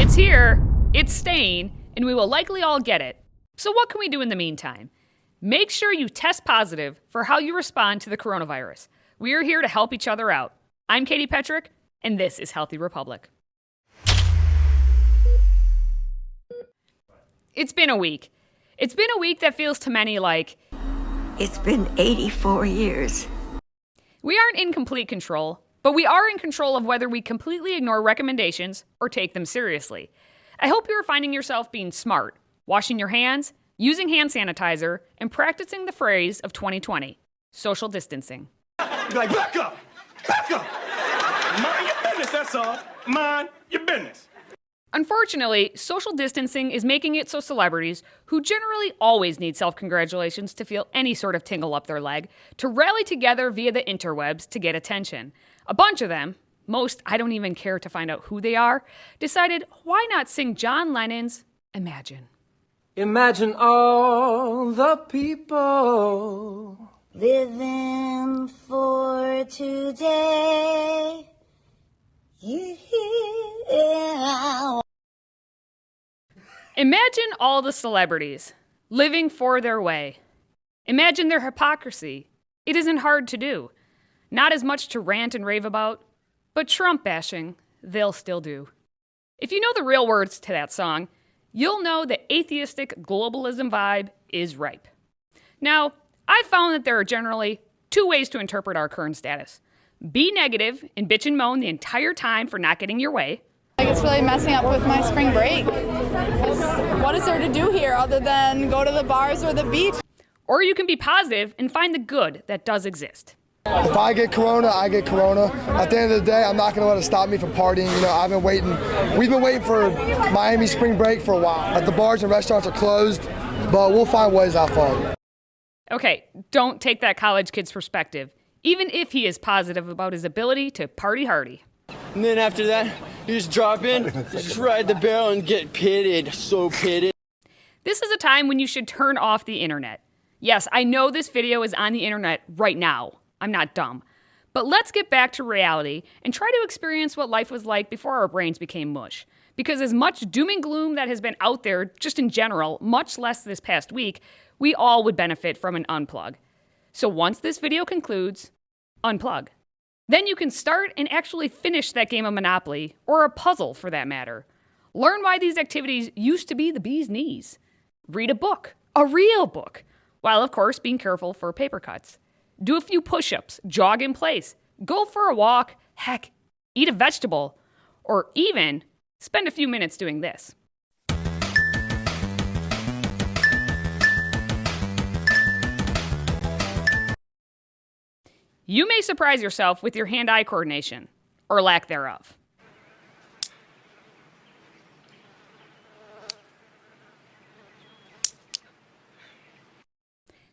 It's here, it's staying, and we will likely all get it. So what can we do in the meantime? Make sure you test positive for how you respond to the coronavirus. We are here to help each other out. I'm Katie Petrick, and this is Healthy Republic. It's been a week. It's been a week that feels to many like... It's been 84 years. We aren't in complete control, but we are in control of whether we completely ignore recommendations or take them seriously. I hope you are finding yourself being smart, washing your hands, using hand sanitizer, and practicing the phrase of 2020, social distancing. Like, back up! Back up! Mind your business, that's all. Mind your business. Unfortunately, social distancing is making it so celebrities, who generally always need self-congratulations to feel any sort of tingle up their leg, to rally together via the interwebs to get attention. A bunch of them, most I don't even care to find out who they are, decided why not sing John Lennon's Imagine. Imagine all the people Living for today. Yeah. Imagine all the celebrities living for their way. Imagine their hypocrisy. It isn't hard to do. Not as much to rant and rave about, but Trump bashing, they'll still do. If you know the real words to that song, you'll know the atheistic globalism vibe is ripe. Now, I've found that there are generally two ways to interpret our current status. Be negative and bitch and moan the entire time for not getting your way. It's really messing up with my spring break. What is there to do here other than go to the bars or the beach? Or you can be positive and find the good that does exist. If I get corona, I get corona. At the end of the day, I'm not going to let it stop me from partying. You know, we've been waiting for Miami spring break for a while. The bars and restaurants are closed, but we'll find ways out forward. Okay, don't take that college kid's perspective, even if he is positive about his ability to party hardy. And then after that, you just drop in, you just ride the barrel and get pitted, so pitted. This is a time when you should turn off the internet. Yes, I know this video is on the internet right now. I'm not dumb. But let's get back to reality and try to experience what life was like before our brains became mush. Because as much doom and gloom that has been out there, just in general, much less this past week, we all would benefit from an unplug. So once this video concludes, unplug. Then you can start and actually finish that game of Monopoly, or a puzzle for that matter. Learn why these activities used to be the bee's knees. Read a book, a real book, while of course being careful for paper cuts. Do a few push-ups, jog in place, go for a walk, heck, eat a vegetable, or even spend a few minutes doing this. You may surprise yourself with your hand-eye coordination, or lack thereof.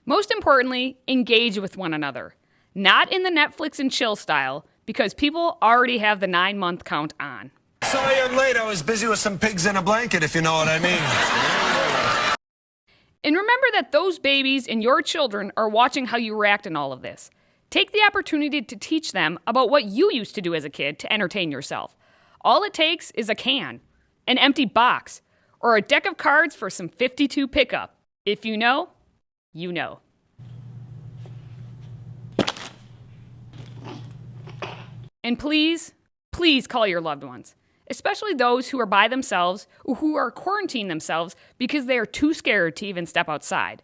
Most importantly, engage with one another. Not in the Netflix and chill style, because people already have the 9-month count on. Sorry I'm late. I was busy with some pigs in a blanket, if you know what I mean. And remember that those babies and your children are watching how you react in all of this. Take the opportunity to teach them about what you used to do as a kid to entertain yourself. All it takes is a can, an empty box, or a deck of cards for some 52 pickup. If you know, you know. And please, please call your loved ones, especially those who are by themselves or who are quarantining themselves because they are too scared to even step outside.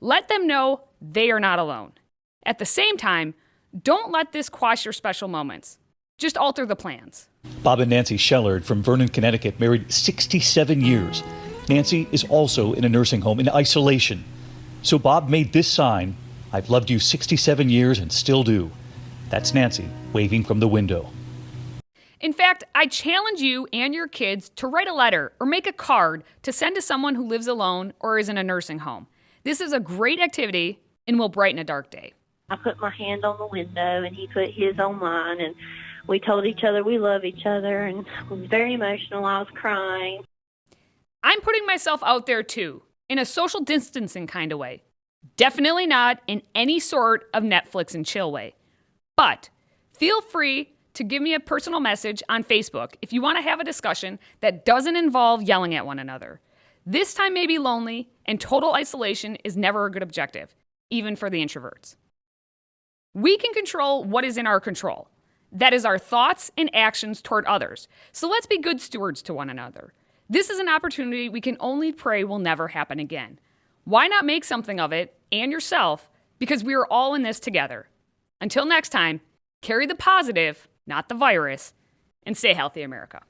Let them know they are not alone. At the same time, don't let this quash your special moments. Just alter the plans. Bob and Nancy Shellard from Vernon, Connecticut, married 67 years. Nancy is also in a nursing home in isolation. So Bob made this sign, "I've loved you 67 years and still do." That's Nancy waving from the window. In fact, I challenge you and your kids to write a letter or make a card to send to someone who lives alone or is in a nursing home. This is a great activity and will brighten a dark day. I put my hand on the window and he put his on mine, and we told each other we love each other, and it was very emotional. I was crying. I'm putting myself out there too, in a social distancing kind of way. Definitely not in any sort of Netflix and chill way. But feel free to give me a personal message on Facebook if you want to have a discussion that doesn't involve yelling at one another. This time may be lonely, and total isolation is never a good objective, even for the introverts. We can control what is in our control. That is our thoughts and actions toward others. So let's be good stewards to one another. This is an opportunity we can only pray will never happen again. Why not make something of it and yourself, because we are all in this together. Until next time, carry the positive, not the virus, and stay healthy, America.